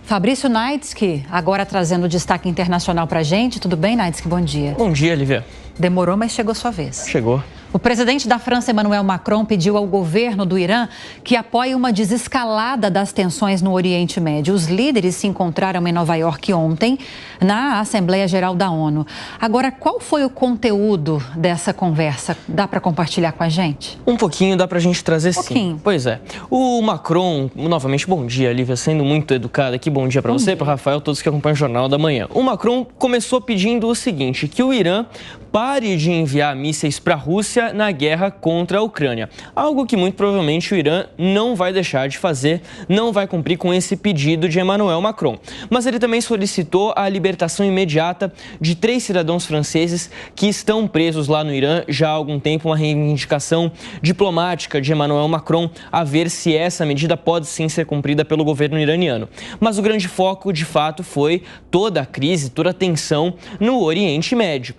Fabrício Naitsky, agora trazendo destaque internacional para a gente. Tudo bem, Naitsky? Bom dia. Bom dia, Lívia. Demorou, mas chegou sua vez. Chegou. O presidente da França, Emmanuel Macron, pediu ao governo do Irã que apoie uma desescalada das tensões no Oriente Médio. Os líderes se encontraram em Nova York ontem, na Assembleia Geral da ONU. Agora, qual foi o conteúdo dessa conversa? Dá para compartilhar com a gente? Um pouquinho dá para a gente trazer sim. Pois é. O Macron, novamente, bom dia, Lívia, sendo muito educada aqui. Bom dia para você, para o Rafael, todos que acompanham o Jornal da Manhã. O Macron começou pedindo o seguinte, que o Irã pare de enviar mísseis para a Rússia na guerra contra a Ucrânia. Algo que muito provavelmente o Irã não vai deixar de fazer, não vai cumprir com esse pedido de Emmanuel Macron. Mas ele também solicitou a libertação imediata de 3 cidadãos franceses que estão presos lá no Irã já há algum tempo, uma reivindicação diplomática de Emmanuel Macron, a ver se essa medida pode sim ser cumprida pelo governo iraniano. Mas o grande foco, de fato, foi toda a crise, toda a tensão no Oriente Médio.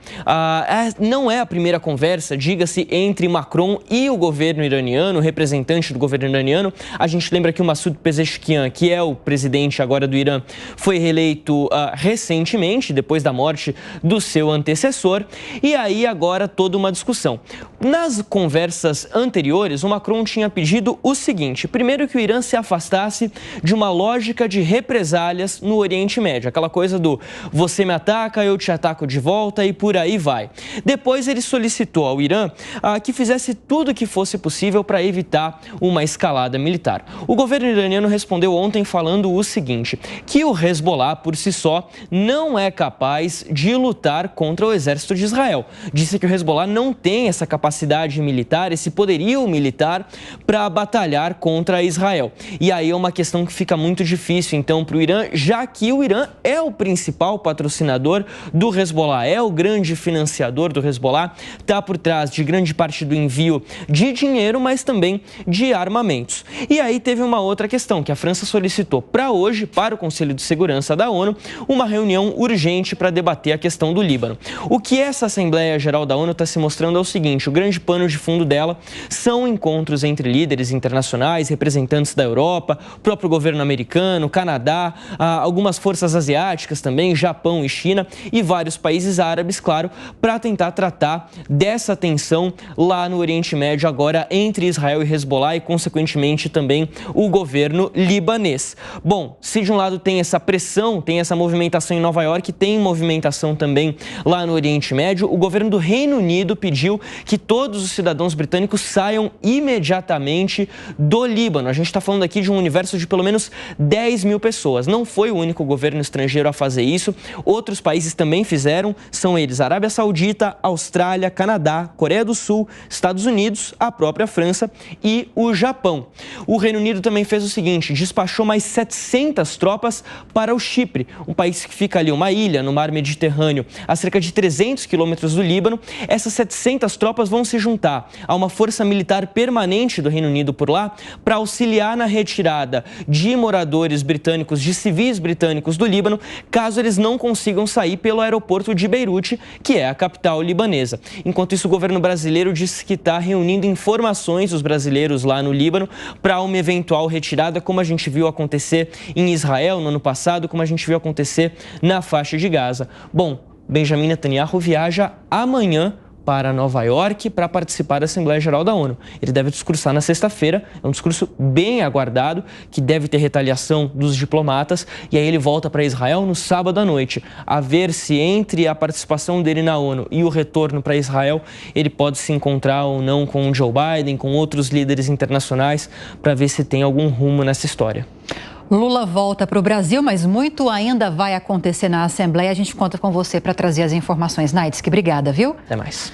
Não é a primeira conversa, diga-se, entre Macron e o governo iraniano, o representante do governo iraniano. A gente lembra que o Massoud Pezeshkian, que é o presidente agora do Irã, foi reeleito recentemente, depois da morte do seu antecessor. E aí agora toda uma discussão. Nas conversas anteriores, o Macron tinha pedido o seguinte: primeiro, que o Irã se afastasse de uma lógica de represálias no Oriente Médio. Aquela coisa do você me ataca, eu te ataco de volta e por aí vai. Depois ele solicitou ao Irã que fizesse tudo o que fosse possível para evitar uma escalada militar. O governo iraniano respondeu ontem falando o seguinte, que o Hezbollah por si só não é capaz de lutar contra o exército de Israel. Disse que o Hezbollah não tem essa capacidade militar, esse poderio militar para batalhar contra Israel. E aí é uma questão que fica muito difícil então para o Irã, já que o Irã é o principal patrocinador do Hezbollah, é o grande financiador do Hezbollah, está por trás de grande parte do envio de dinheiro, mas também de armamentos. E aí teve uma outra questão, que a França solicitou para hoje, para o Conselho de Segurança da ONU, uma reunião urgente para debater a questão do Líbano. O que essa Assembleia Geral da ONU está se mostrando é o seguinte, o grande pano de fundo dela são encontros entre líderes internacionais, representantes da Europa, próprio governo americano, Canadá, algumas forças asiáticas também, Japão e China e vários países árabes, claro, para tentar tratar dessa tensão lá no Oriente Médio agora entre Israel e Hezbollah e, consequentemente, também o governo libanês. Bom, se de um lado tem essa pressão, tem essa movimentação em Nova York, tem movimentação também lá no Oriente Médio, o governo do Reino Unido pediu que todos os cidadãos britânicos saiam imediatamente do Líbano. A gente está falando aqui de um universo de pelo menos 10 mil pessoas. Não foi o único governo estrangeiro a fazer isso. Outros países também fizeram, são eles Arábia Saudita, Austrália, Canadá, Coreia do Sul, Estados Unidos, a própria França e o Japão. O Reino Unido também fez o seguinte, despachou mais 700 tropas para o Chipre, um país que fica ali, uma ilha no mar Mediterrâneo, a cerca de 300 quilômetros do Líbano. Essas 700 tropas vão se juntar a uma força militar permanente do Reino Unido por lá para auxiliar na retirada de moradores britânicos, de civis britânicos do Líbano, caso eles não consigam sair pelo aeroporto de Beirute, que é a capital libanesa. Enquanto isso, o governo brasileiro disse que está reunindo informações dos brasileiros lá no Líbano para uma eventual retirada, como a gente viu acontecer em Israel no ano passado, como a gente viu acontecer na faixa de Gaza. Bom, Benjamin Netanyahu viaja amanhã para Nova York para participar da Assembleia Geral da ONU. Ele deve discursar na sexta-feira, é um discurso bem aguardado, que deve ter retaliação dos diplomatas, e aí ele volta para Israel no sábado à noite, a ver se entre a participação dele na ONU e o retorno para Israel, ele pode se encontrar ou não com o Joe Biden, com outros líderes internacionais, para ver se tem algum rumo nessa história. Lula volta para o Brasil, mas muito ainda vai acontecer na Assembleia. A gente conta com você para trazer as informações. Naitsky, obrigada, viu? Até mais.